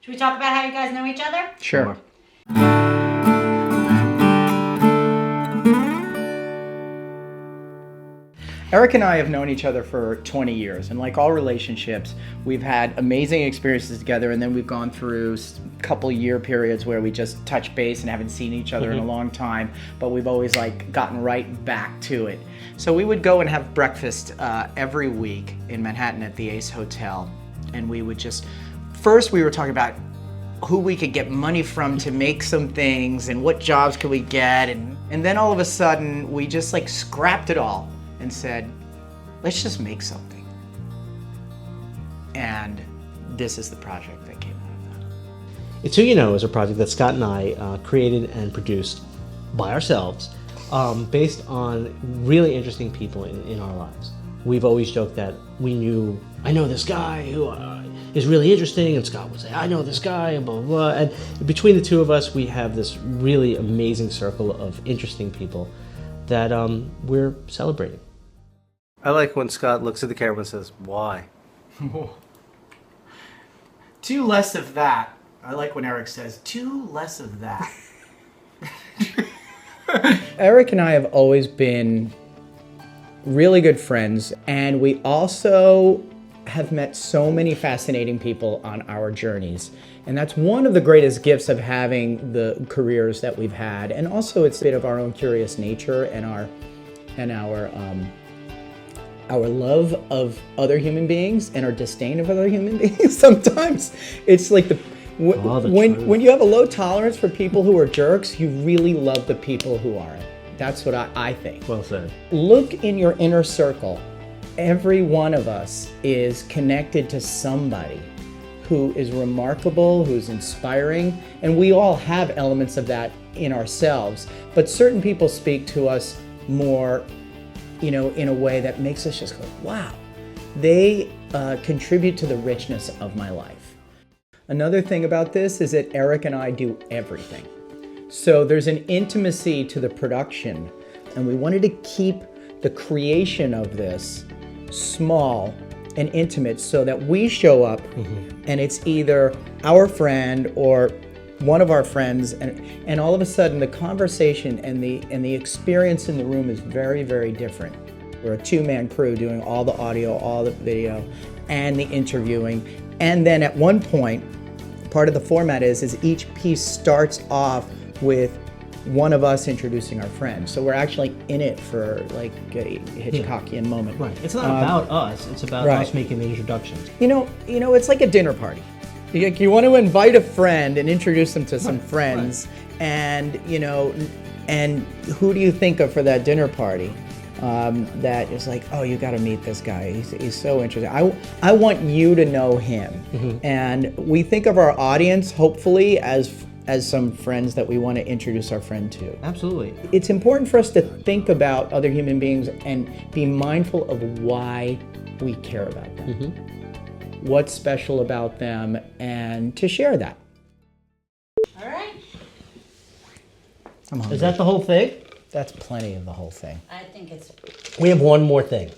Should we talk about how you guys know each other? Sure. Eric and I have known each other for 20 years, and like all relationships, we've had amazing experiences together, and then we've gone through a couple year periods where we just touch base and haven't seen each other in a long time, but we've always like gotten right back to it. So we would go and have breakfast every week in Manhattan at the Ace Hotel, and we would just, first we were talking about who we could get money from to make some things and what jobs could we get, and then all of a sudden we just like scrapped it all and said, let's just make something. And this is the project that came out of that. It's Who You Know is a project that Scott and I created and produced by ourselves, based on really interesting people in our lives. We've always joked that I know this guy who is really interesting, and Scott would say, I know this guy, and blah, blah, blah. And between the two of us, we have this really amazing circle of interesting people that we're celebrating. I like when Scott looks at the camera and says, why? Two less of that. I like when Eric says, two less of that. Eric and I have always been really good friends, and we also have met so many fascinating people on our journeys. And that's one of the greatest gifts of having the careers that we've had. And also it's a bit of our own curious nature and our love of other human beings and our disdain of other human beings. Sometimes it's like when you have a low tolerance for people who are jerks, you really love the people who aren't. That's what I think. Well said. Look in your inner circle. Every one of us is connected to somebody who is remarkable, who's inspiring, and we all have elements of that in ourselves. But certain people speak to us more, in a way that makes us just go, wow, they contribute to the richness of my life. Another thing about this is that Eric and I do everything. So there's an intimacy to the production, and we wanted to keep the creation of this small and intimate so that we show up and it's either our friend or one of our friends, and all of a sudden the conversation and the experience in the room is very, very different. We're a two-man crew doing all the audio, all the video, and the interviewing. And then at one point, part of the format is each piece starts off with one of us introducing our friend. So we're actually in it for like a Hitchcockian moment. Right. It's not about us. It's about us making the introductions. It's like a dinner party. You want to invite a friend and introduce them to some friends, and and who do you think of for that dinner party? That is like, oh, you got to meet this guy. He's so interesting. I want you to know him, and we think of our audience hopefully as some friends that we want to introduce our friend to. Absolutely. It's important for us to think about other human beings and be mindful of why we care about them. What's special about them, and to share that. All right. I'm hungry. Is that the whole thing? That's plenty of the whole thing. I think it's We have one more thing.